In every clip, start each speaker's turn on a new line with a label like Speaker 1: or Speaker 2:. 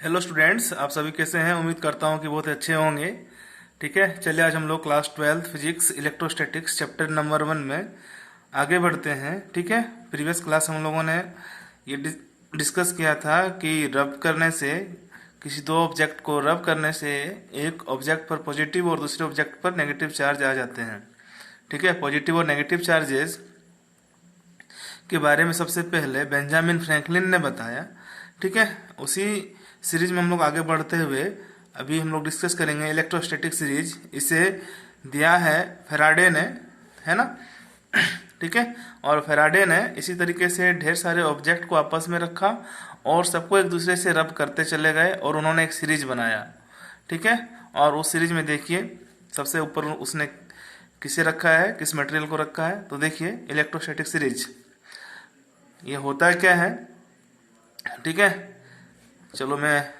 Speaker 1: Hello students, आप सभी कैसे हैं। उम्मीद करता हूं कि बहुत अच्छे होंगे। ठीक है, चलिए आज हम लोग class 12 physics electrostatics chapter number 1 में आगे बढ़ते हैं। ठीक है, प्रीवियस क्लास हम लोगों ने ये डिस्कस किया था कि रब करने से, किसी दो ऑब्जेक्ट को रब करने से एक ऑब्जेक्ट पर पॉजिटिव और दूसरे ऑब्जेक्ट पर नेगेटिव चार्ज आ जाते हैं। ठीक है, पॉजिटिव और नेगेटिव चार्जेस के बारे में सबसे पहले बेंजामिन फ्रैंकलिन ने बताया। ठीक है, उसी सीरीज में हम लोग आगे बढ़ते हुए अभी हम लोग डिस्कस करेंगे इलेक्ट्रोस्टैटिक सीरीज। इसे दिया है फेराडे ने, है ना। ठीक है, और फेराडे ने इसी तरीके से ढेर सारे ऑब्जेक्ट को आपस में रखा और सबको एक दूसरे से रब करते चले गए और उन्होंने एक सीरीज बनाया। ठीक है, और उस सीरीज में देखिए सबसे ऊपर उसने किसे रखा है, किस मटेरियल को रखा है। तो देखिए इलेक्ट्रोस्टैटिक सीरीज ये होता क्या है। ठीक है, चलो मैं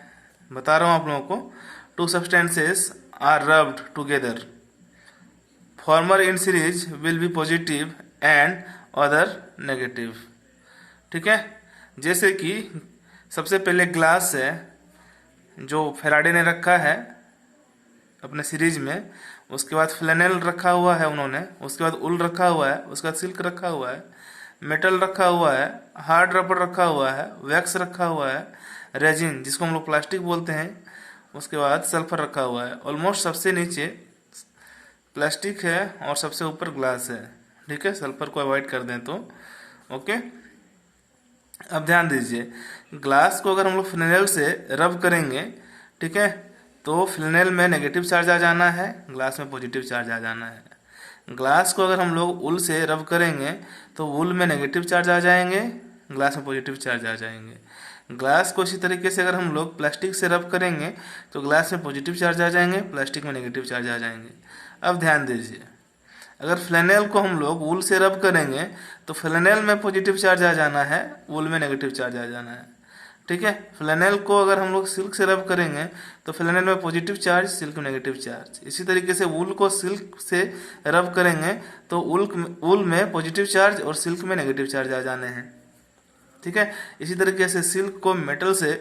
Speaker 1: बता रहा हूं आप लोगों को। Two substances are rubbed together, former in series will be positive and other negative. ठीक है, जैसे कि सबसे पहले ग्लास है जो फेराडे ने रखा है अपने सीरीज में, उसके बाद फ्लैनेल रखा हुआ है उन्होंने, उसके बाद उल रखा हुआ है, उसके बाद सिल्क रखा हुआ है, मेटल रखा हुआ है, हार्ड रबर रखा हुआ है, वैक्स रखा हुआ है, रेजिन जिसको हम लोग प्लास्टिक बोलते हैं, उसके बाद सल्फर रखा हुआ है। ऑलमोस्ट सबसे नीचे प्लास्टिक है और सबसे ऊपर ग्लास है। ठीक है, सल्फर को अवॉइड कर दें तो ओके। अब ध्यान दीजिए, ग्लास को अगर हम लोग फिनेल से रब करेंगे, ठीक है, तो फिनेल में नेगेटिव चार्ज आ जाना है, ग्लास में पॉजिटिव चार्ज आ जाना है। ग्लास को अगर हम लोग उल से रब करेंगे तो उल में नेगेटिव चार्ज आ जाएंगे, ग्लास में पॉजिटिव चार्ज आ जाएंगे। ग्लास को इसी तरीके से अगर हम लोग प्लास्टिक से रब करेंगे तो ग्लास में पॉजिटिव चार्ज आ जाएंगे, प्लास्टिक में नेगेटिव चार्ज आ जाएंगे। अब ध्यान दीजिए, अगर फ्लैनेल को हम लोग वूल से रब करेंगे तो फ्लैनेल में पॉजिटिव चार्ज आ जाना है, वूल में नेगेटिव चार्ज आ जाना है। ठीक है, फ्लैनेल को अगर हम लोग सिल्क से रब करेंगे तो फ्लैनेल में पॉजिटिव चार्ज, सिल्क में नेगेटिव चार्ज। इसी तरीके से वूल को सिल्क से रब करेंगे तो वूल में पॉजिटिव चार्ज और सिल्क में नेगेटिव चार्ज आ जाने हैं। ठीक है, इसी तरीके से सिल्क को मेटल से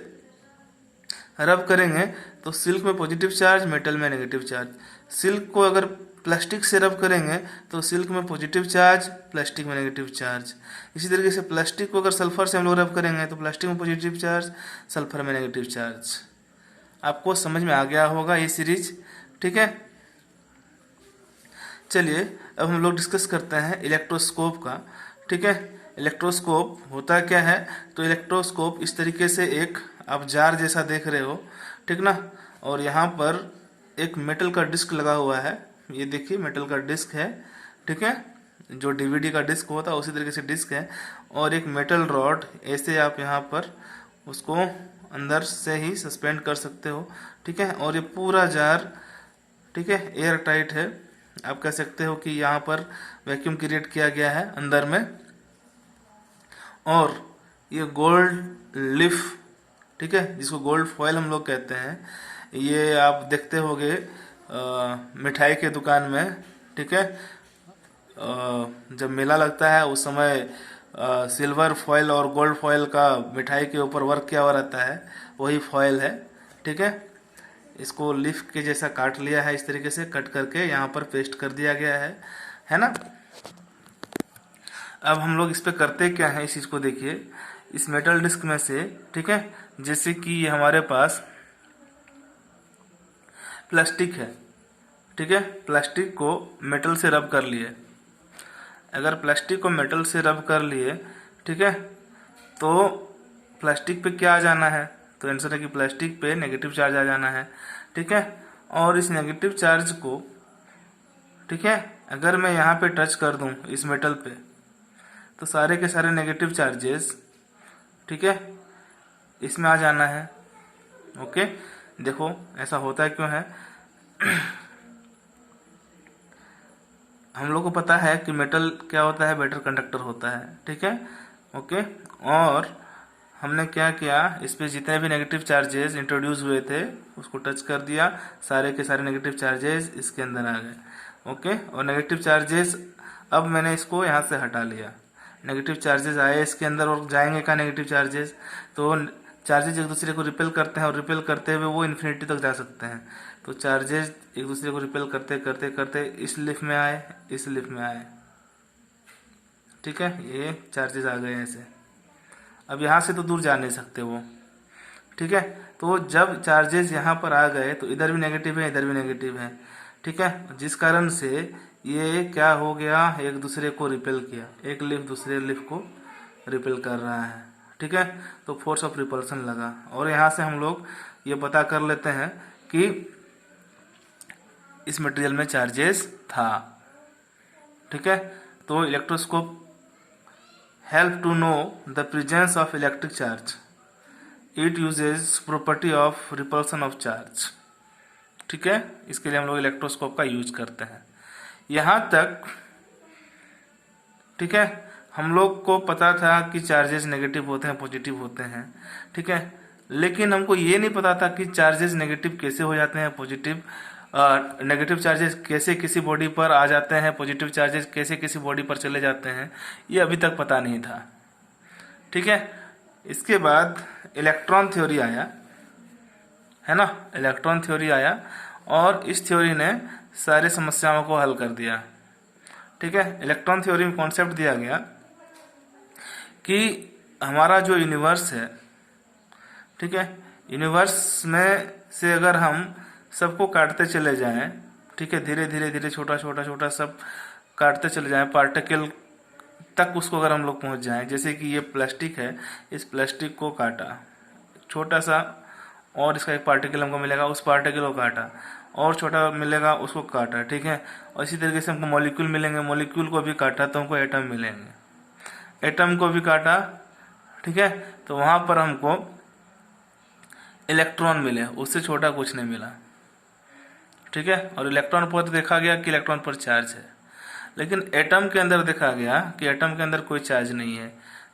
Speaker 1: रब करेंगे तो सिल्क में पॉजिटिव चार्ज, मेटल में नेगेटिव चार्ज। सिल्क को अगर प्लास्टिक से रब करेंगे तो सिल्क में पॉजिटिव चार्ज, प्लास्टिक में नेगेटिव चार्ज। इसी तरीके से प्लास्टिक को अगर सल्फर से हम लोग रब करेंगे तो प्लास्टिक में पॉजिटिव चार्ज, सल्फर में नेगेटिव चार्ज। आपको समझ में आ गया होगा ये सीरीज। ठीक है, चलिए अब हम लोग डिस्कस करते हैं इलेक्ट्रोस्कोप का। ठीक है, इलेक्ट्रोस्कोप होता क्या है। तो इलेक्ट्रोस्कोप इस तरीके से एक आप जार जैसा देख रहे हो, ठीक ना, और यहाँ पर एक मेटल का डिस्क लगा हुआ है। ये देखिए मेटल का डिस्क है। ठीक है, जो डीवीडी का डिस्क होता है उसी तरीके से डिस्क है, और एक मेटल रॉड ऐसे आप यहाँ पर उसको अंदर से ही सस्पेंड कर सकते हो। ठीक है, और ये पूरा जार, ठीक है, एयर टाइट है। आप कह सकते हो कि यहाँ पर वैक्यूम क्रिएट किया गया है अंदर में। और ये गोल्ड लिफ, ठीक है, जिसको गोल्ड फॉयल हम लोग कहते हैं, ये आप देखते होंगे मिठाई के दुकान में। ठीक है, जब मेला लगता है उस समय सिल्वर फॉयल और गोल्ड फॉयल का मिठाई के ऊपर वर्क किया हुआ रहता है, वही फॉयल है। ठीक है, इसको लीफ के जैसा काट लिया है, इस तरीके से कट करके यहाँ पर पेस्ट कर दिया गया है ना। अब हम लोग इस पे करते क्या है, इस चीज़ को देखिए। इस मेटल डिस्क में से, ठीक है, जैसे कि ये हमारे पास प्लास्टिक है, ठीक है, प्लास्टिक को मेटल से रब कर लिए। अगर प्लास्टिक को मेटल से रब कर लिए, ठीक है, तो प्लास्टिक पे क्या आ जाना है, तो आंसर है कि प्लास्टिक पे नेगेटिव चार्ज आ जाना है। ठीक है, और इस नेगेटिव चार्ज को, ठीक है, अगर मैं यहाँ पे टच कर दूं इस मेटल पे तो सारे के सारे नेगेटिव चार्जेस, ठीक है, इसमें आ जाना है। ओके, देखो ऐसा होता क्यों है। हम लोग को पता है कि मेटल क्या होता है, बेटर कंडक्टर होता है। ठीक है, ओके, और हमने क्या किया, इस पे जितने भी नेगेटिव चार्जेस इंट्रोड्यूस हुए थे उसको टच कर दिया, सारे के सारे नेगेटिव चार्जेस इसके अंदर आ गए। ओके, और नेगेटिव चार्जेस अब मैंने इसको यहाँ से हटा लिया। नेगेटिव चार्जेस आए इसके अंदर और जाएंगे का नेगेटिव चार्जेस, तो चार्जेज एक दूसरे को रिपेल करते हैं और रिपेल करते हुए वो इन्फिनिटी तक जा सकते हैं। तो चार्जेज एक दूसरे को रिपेल करते करते करते इस लिफ में आए, इस लिफ में आए, ठीक है, ये चार्जेस आ गए ऐसे। अब यहाँ से तो दूर जा नहीं सकते वो, ठीक है। तो जब चार्जेस यहाँ पर आ गए तो इधर भी नेगेटिव है, इधर भी नेगेटिव है, ठीक है, जिस कारण से ये क्या हो गया, एक दूसरे को रिपेल किया, एक लिफ दूसरे लिफ को रिपेल कर रहा है, ठीक है। तो फोर्स ऑफ रिपल्सन लगा और यहाँ से हम लोग ये पता कर लेते हैं कि इस मटेरियल में चार्जेस था, ठीक है। तो electroscope help to know the presence of electric charge, it uses property of repulsion of charge, ठीक है। इसके लिए हम लोग इलेक्ट्रोस्कोप का यूज करते हैं। यहाँ तक, ठीक है, हम लोग को पता था कि चार्जेस नेगेटिव होते हैं, पॉजिटिव होते हैं, ठीक है, लेकिन हमको ये नहीं पता था कि चार्जेस नेगेटिव कैसे हो जाते हैं, पॉजिटिव नेगेटिव चार्जेस कैसे किसी बॉडी पर आ जाते हैं, पॉजिटिव चार्जेस कैसे किसी बॉडी पर चले जाते हैं, ये अभी तक पता नहीं था, ठीक है। इसके बाद इलेक्ट्रॉन थ्योरी आया, है ना, इलेक्ट्रॉन थ्योरी आया और इस थ्योरी ने सारी समस्याओं को हल कर दिया, ठीक है। इलेक्ट्रॉन थ्योरी में कॉन्सेप्ट दिया गया कि हमारा जो यूनिवर्स है, ठीक है, यूनिवर्स में से अगर हम सबको काटते चले जाएं, ठीक है, धीरे धीरे धीरे छोटा छोटा छोटा सब काटते चले जाएं, पार्टिकल तक उसको अगर हम लोग पहुंच जाएं, जैसे कि ये प्लास्टिक है, इस प्लास्टिक को काटा छोटा सा और इसका एक पार्टिकल हमको मिलेगा, उस पार्टिकल को काटा और छोटा मिलेगा, उसको काटा, ठीक है। और इसी तरीके से हमको मॉलिक्यूल मिलेंगे, मॉलिक्यूल को भी काटा तो हमको एटम मिलेंगे, एटम को भी काटा, ठीक है, तो वहां पर हमको इलेक्ट्रॉन मिले, उससे छोटा कुछ नहीं मिला, ठीक है। और इलेक्ट्रॉन पर देखा गया कि इलेक्ट्रॉन पर चार्ज है, लेकिन एटम के अंदर देखा गया कि एटम के अंदर कोई चार्ज नहीं है।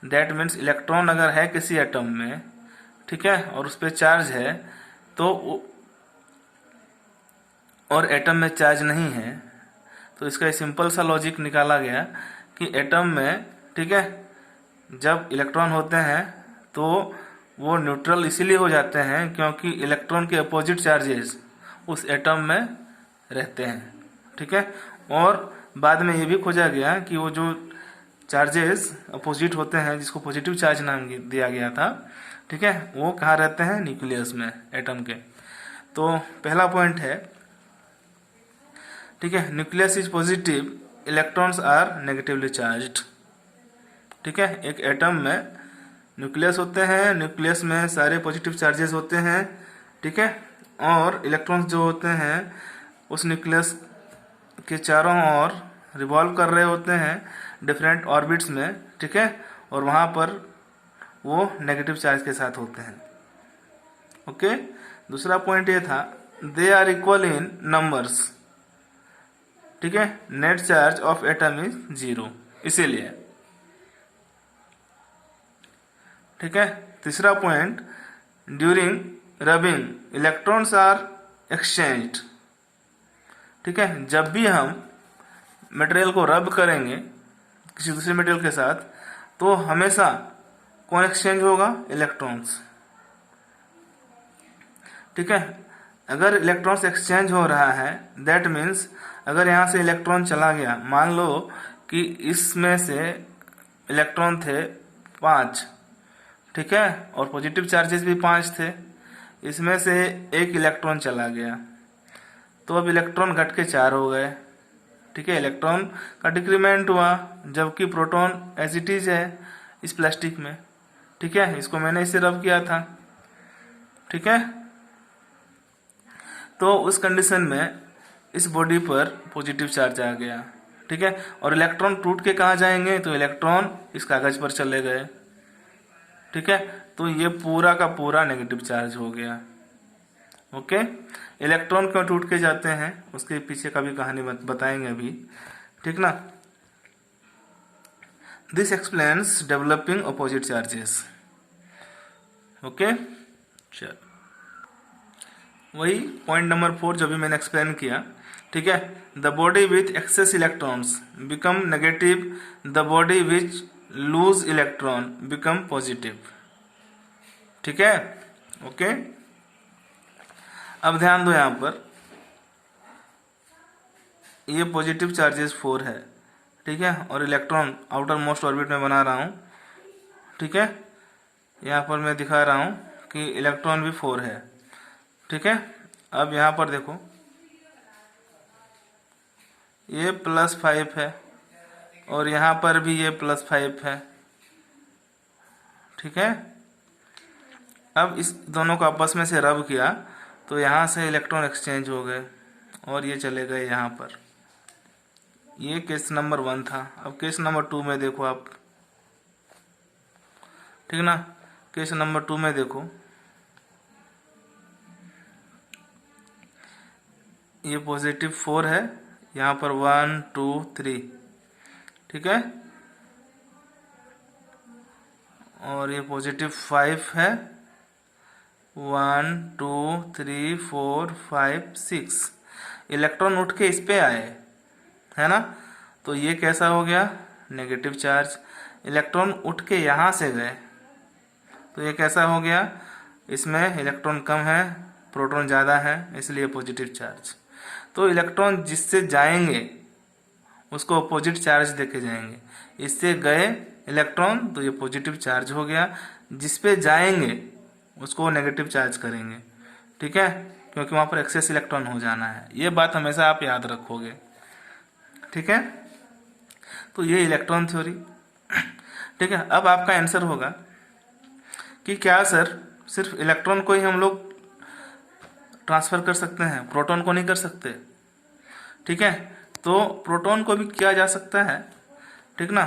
Speaker 1: दैट मीन्स इलेक्ट्रॉन अगर है किसी एटम में, ठीक है, और उस पर चार्ज है तो, और एटम में चार्ज नहीं है, तो इसका सिंपल सा लॉजिक निकाला गया कि एटम में, ठीक है, जब इलेक्ट्रॉन होते हैं तो वो न्यूट्रल इसीलिए हो जाते हैं क्योंकि इलेक्ट्रॉन के अपोजिट चार्जेस उस एटम में रहते हैं, ठीक है। और बाद में ये भी खोजा गया कि वो जो चार्जेस अपोजिट होते हैं, जिसको पॉजिटिव चार्ज नाम दिया गया था, ठीक है, वो कहाँ रहते हैं, न्यूक्लियस में, एटम के। तो पहला पॉइंट है, ठीक है, nucleus is positive, electrons are negatively charged, ठीक है। एक एटम में न्यूक्लियस होते हैं, न्यूक्लियस में सारे पॉजिटिव चार्जेस होते हैं, ठीक है, और इलेक्ट्रॉन्स जो होते हैं उस न्यूक्लियस के चारों ओर रिवॉल्व कर रहे होते हैं डिफरेंट ऑर्बिट्स में, ठीक है, और वहां पर वो नेगेटिव चार्ज के साथ होते हैं, ओके। दूसरा पॉइंट ये था, they are equal in numbers, ठीक है, net charge of atom is 0, इसीलिए, ठीक है। तीसरा point, during rubbing electrons are exchanged, ठीक है, जब भी हम मटेरियल को रब करेंगे किसी दूसरे मटेरियल के साथ तो हमेशा कौन एक्सचेंज होगा, इलेक्ट्रॉन्स, ठीक है। अगर इलेक्ट्रॉन्स एक्सचेंज हो रहा है दैट मीन्स अगर यहाँ से इलेक्ट्रॉन चला गया, मान लो कि इसमें से इलेक्ट्रॉन थे 5, ठीक है, और पॉजिटिव चार्जेस भी 5 थे, इसमें से एक इलेक्ट्रॉन चला गया तो अब इलेक्ट्रॉन घट के 4 हो गए, ठीक है, इलेक्ट्रॉन का डिक्रीमेंट हुआ, जबकि प्रोटॉन एज इट इज है इस प्लास्टिक में, ठीक है, इसको मैंने इसे रब किया था, ठीक है। तो उस कंडीशन में इस बॉडी पर पॉजिटिव चार्ज आ गया, ठीक है, और इलेक्ट्रॉन टूट के कहाँ जाएंगे, तो इलेक्ट्रॉन इस कागज पर चले गए, ठीक है, तो ये पूरा का पूरा नेगेटिव चार्ज हो गया, ओके। इलेक्ट्रॉन क्यों टूट के जाते हैं उसके पीछे का भी कहानी बताएंगे अभी, ठीक ना। This explains developing opposite charges, okay. चल वही पॉइंट नंबर 4 जो भी मैंने एक्सप्लेन किया, ठीक है, the body with access electrons become negative, the body which loose electron become positive, ठीक है, ओके। अब ध्यान दो यहाँ पर, ये पॉजिटिव चार्जेस 4 है, ठीक है, और इलेक्ट्रॉन आउटर मोस्ट ऑर्बिट में बना रहा हूँ, ठीक है। यहाँ पर मैं दिखा रहा हूँ कि इलेक्ट्रॉन भी 4 है, ठीक है। अब यहाँ पर देखो, ये +5 है और यहाँ पर भी ये +5 है, ठीक है। अब इस दोनों को आपस में से रब किया तो यहाँ से इलेक्ट्रॉन एक्सचेंज हो गए और ये चले गए यहाँ पर। ये केस नंबर 1 था। अब केस नंबर 2 में देखो आप, ठीक ना। केस नंबर 2 में देखो, ये +4 है, यहाँ पर 1 2 3, ठीक है, और ये +5 है, 1 2 3 4 5 6। इलेक्ट्रॉन उठ के इस पे आए, है ना, तो ये कैसा हो गया, नेगेटिव चार्ज। इलेक्ट्रॉन उठ के यहाँ से गए तो ये कैसा हो गया, इसमें इलेक्ट्रॉन कम है, प्रोटॉन ज़्यादा है, इसलिए पॉजिटिव चार्ज। तो इलेक्ट्रॉन जिससे जाएंगे उसको अपोजिट चार्ज देके जाएंगे। इससे गए इलेक्ट्रॉन तो ये पॉजिटिव चार्ज हो गया, जिस पे जाएंगे उसको नेगेटिव चार्ज करेंगे, ठीक है, क्योंकि वहाँ पर एक्सेस इलेक्ट्रॉन हो जाना है। ये बात हमेशा आप याद रखोगे, ठीक है। तो ये इलेक्ट्रॉन थ्योरी, ठीक है। अब आपका आंसर होगा कि क्या सर सिर्फ इलेक्ट्रॉन को ही हम लोग ट्रांसफर कर सकते हैं, प्रोटॉन को नहीं कर सकते, ठीक है। तो प्रोटॉन को भी किया जा सकता है, ठीक ना,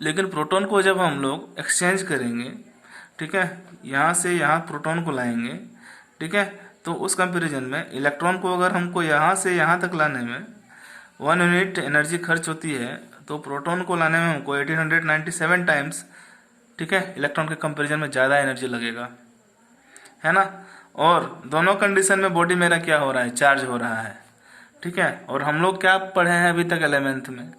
Speaker 1: लेकिन प्रोटॉन को जब हम लोग एक्सचेंज करेंगे, ठीक है, यहाँ से यहाँ प्रोटॉन को लाएंगे, ठीक है, तो उस कंपैरिजन में इलेक्ट्रॉन को अगर हमको यहाँ से यहाँ तक लाने में 1 यूनिट एनर्जी खर्च होती है, तो प्रोटॉन को लाने में हमको 1897 टाइम्स, ठीक है, इलेक्ट्रॉन के कंपैरिजन में ज़्यादा एनर्जी लगेगा, है ना। और दोनों कंडीशन में बॉडी मेरा क्या हो रहा है, चार्ज हो रहा है, ठीक है। और हम लोग क्या पढ़े हैं अभी तक 11th में,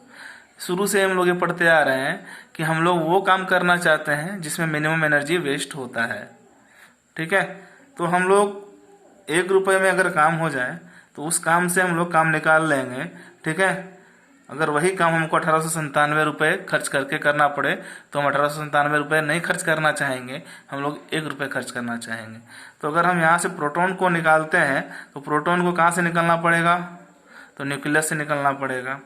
Speaker 1: शुरू से हम लोग ये पढ़ते आ रहे हैं कि हम लोग वो काम करना चाहते हैं जिसमें मिनिमम एनर्जी वेस्ट होता है, ठीक है। तो हम लोग 1 रुपये में अगर काम हो जाए तो उस काम से हम लोग काम निकाल लेंगे, ठीक है। अगर वही काम हमको 1897 रुपये खर्च करके करना पड़े तो हम 1897 रुपये नहीं खर्च करना चाहेंगे, हम लोग 1 रुपये खर्च करना चाहेंगे। तो अगर हम यहाँ से प्रोटॉन को निकालते हैं तो प्रोटॉन को कहाँ से निकलना पड़ेगा, तो न्यूक्लियस से निकलना पड़ेगा,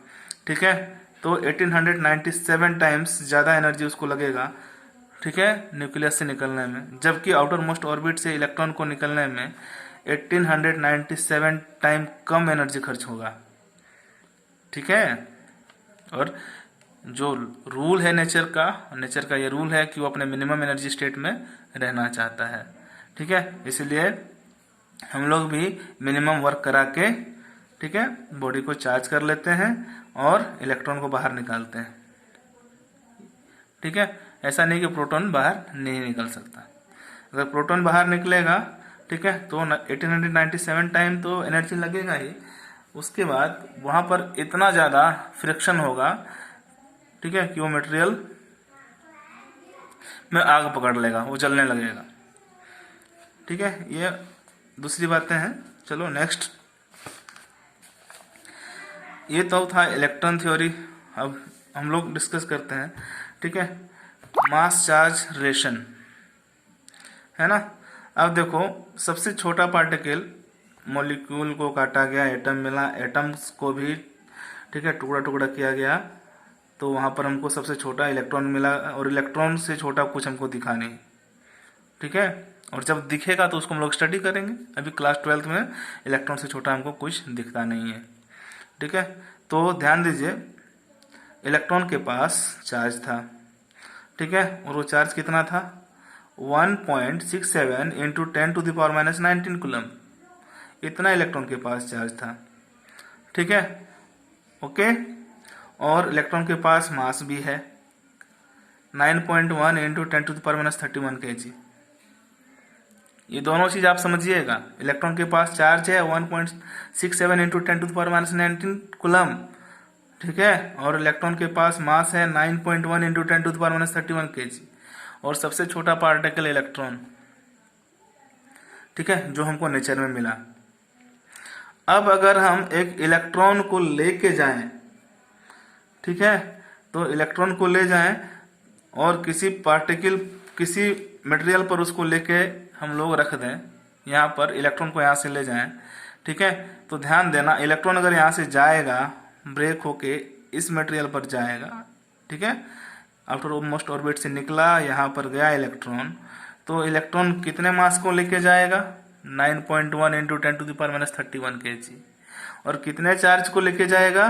Speaker 1: ठीक है। तो 1897 टाइम्स ज़्यादा एनर्जी उसको लगेगा, ठीक है, न्यूक्लियस से निकलने में, जबकि आउटर मोस्ट ऑर्बिट से इलेक्ट्रॉन को निकलने में 1897 टाइम कम एनर्जी खर्च होगा, ठीक है। और जो रूल है नेचर का ये रूल है कि वो अपने मिनिमम एनर्जी स्टेट में रहना चाहता है, ठीक है। इसलिए हम लोग भी मिनिमम वर्क करा के, ठीक है, बॉडी को चार्ज कर लेते हैं और इलेक्ट्रॉन को बाहर निकालते हैं, ठीक है। ऐसा नहीं कि प्रोटॉन बाहर नहीं निकल सकता। अगर प्रोटॉन बाहर निकलेगा, ठीक है, तो 1897 टाइम तो एनर्जी लगेगा ही, उसके बाद वहाँ पर इतना ज़्यादा फ्रिक्शन होगा, ठीक है, कि वो मटेरियल में आग पकड़ लेगा, वो जलने लगेगा, ठीक है। ये दूसरी बातें हैं। चलो नेक्स्ट, ये तो था इलेक्ट्रॉन थ्योरी। अब हम लोग डिस्कस करते हैं, ठीक है, मास चार्ज रिलेशन, है ना। अब देखो, सबसे छोटा पार्टिकल मॉलिक्यूल को काटा गया, एटम मिला, एटम्स को भी, ठीक है, टुकड़ा टुकड़ा किया गया, तो वहाँ पर हमको सबसे छोटा इलेक्ट्रॉन मिला, और इलेक्ट्रॉन से छोटा कुछ हमको दिखा नहीं, ठीक है। और जब दिखेगा तो उसको हम लोग स्टडी करेंगे। अभी क्लास 12th में इलेक्ट्रॉन से छोटा हमको कुछ दिखता नहीं है, ठीक है। तो ध्यान दीजिए, इलेक्ट्रॉन के पास चार्ज था, ठीक है, और वो चार्ज कितना था, 1.67 इंटू 10⁻⁻19 कूलम, इतना इलेक्ट्रॉन के पास चार्ज था, ठीक है, ओके। और इलेक्ट्रॉन के पास मास भी है 9.1 इंटू 10⁻31 kg। ये दोनों चीज़ आप समझिएगा, इलेक्ट्रॉन के पास चार्ज है 1.67 इंटू 10⁻19 कूलम, ठीक है, और इलेक्ट्रॉन के पास मास है 9.1 इंटू 10⁻31 kg। और सबसे छोटा पार्टिकल इलेक्ट्रॉन, ठीक है, जो हमको नेचर में मिला। अब अगर हम एक इलेक्ट्रॉन को लेके जाएं, ठीक है, तो इलेक्ट्रॉन को ले जाएं और किसी मटेरियल पर उसको लेके हम लोग रख दें, यहाँ पर इलेक्ट्रॉन को यहाँ से ले जाएं, ठीक है, तो ध्यान देना इलेक्ट्रॉन अगर यहाँ से जाएगा, ब्रेक होके इस मटेरियल पर जाएगा, ठीक है, आफ्टर ऑलमोस्ट ऑर्बिट से निकला, यहाँ पर गया इलेक्ट्रॉन, तो इलेक्ट्रॉन कितने मास को लेके जाएगा? 9.1 इंटू 10⁻31 kg। और कितने चार्ज को लेके जाएगा?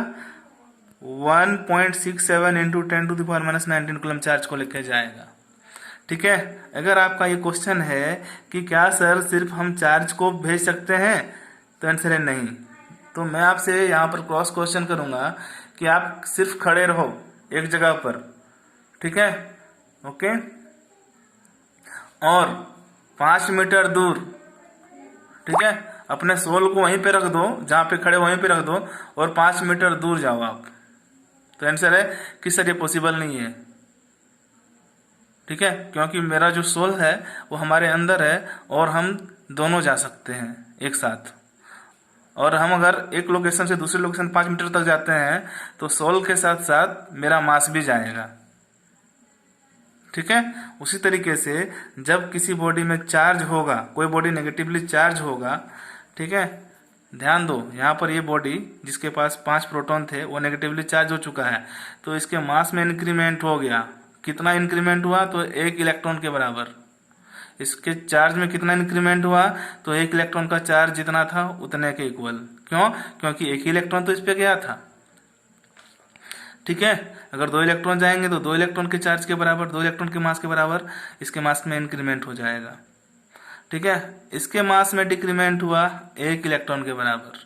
Speaker 1: 1.67 इंटू 10⁻19 कूलम चार्ज को लेके जाएगा, ठीक है। अगर आपका ये क्वेश्चन है कि क्या सर सिर्फ हम चार्ज को भेज सकते हैं, तो आंसर है नहीं। तो मैं आपसे यहाँ पर क्रॉस क्वेश्चन करूँगा कि आप सिर्फ खड़े रहो एक जगह पर, ठीक है, ओके, और 5 मीटर दूर, ठीक है, अपने सोल को वहीं पे रख दो, जहाँ पे खड़े वहीं पे रख दो और 5 मीटर दूर जाओ आप। तो आंसर है कि सर ये पॉसिबल नहीं है, ठीक है, क्योंकि मेरा जो सोल है वो हमारे अंदर है और हम दोनों जा सकते हैं एक साथ। और हम अगर एक लोकेशन से दूसरे लोकेशन 5 मीटर तक जाते हैं तो सोल के साथ साथ मेरा मास भी जाएगा, ठीक है। उसी तरीके से जब किसी बॉडी में चार्ज होगा, कोई बॉडी नेगेटिवली चार्ज होगा, ठीक है, ध्यान दो यहाँ पर ये बॉडी जिसके पास 5 प्रोटॉन थे वो नेगेटिवली चार्ज हो चुका है, तो इसके मास में इंक्रीमेंट हो गया। कितना इंक्रीमेंट हुआ? तो 1 इलेक्ट्रॉन के बराबर। इसके चार्ज में कितना इंक्रीमेंट हुआ? तो 1 इलेक्ट्रॉन का चार्ज जितना था उतने के इक्वल। क्यों? क्योंकि 1 ही इलेक्ट्रॉन तो इस पे गया था, ठीक है। अगर 2 इलेक्ट्रॉन जाएंगे तो 2 इलेक्ट्रॉन के चार्ज के बराबर, 2 इलेक्ट्रॉन के मास के बराबर इसके मास में इंक्रीमेंट हो जाएगा, ठीक है। इसके मास में डिक्रीमेंट हुआ 1 इलेक्ट्रॉन के बराबर,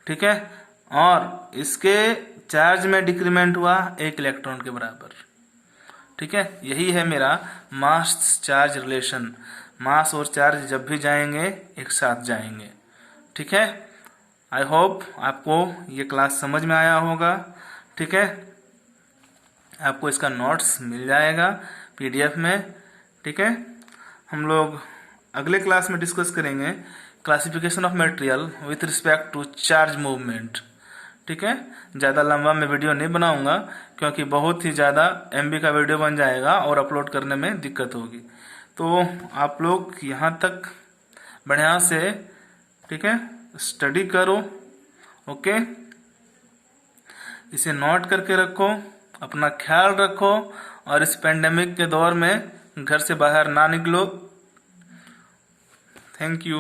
Speaker 1: ठीक है, और इसके चार्ज में डिक्रीमेंट हुआ 1 इलेक्ट्रॉन के बराबर, ठीक है। यही है मेरा मास चार्ज रिलेशन। मास और चार्ज जब भी जाएंगे एक साथ जाएंगे, ठीक है। आई होप आपको ये क्लास समझ में आया होगा, ठीक है। आपको इसका नोट्स मिल जाएगा PDF में, ठीक है। हम लोग अगले क्लास में डिस्कस करेंगे classification of material with respect to charge movement, ठीक है। ज़्यादा लंबा मैं वीडियो नहीं बनाऊंगा क्योंकि बहुत ही ज़्यादा MB का वीडियो बन जाएगा और अपलोड करने में दिक्कत होगी। तो आप लोग यहाँ तक बढ़िया से, ठीक है, स्टडी करो, ओके, इसे नोट करके रखो, अपना ख्याल रखो और इस पेंडेमिक के दौर में घर से बाहर ना निकलो। Thank you.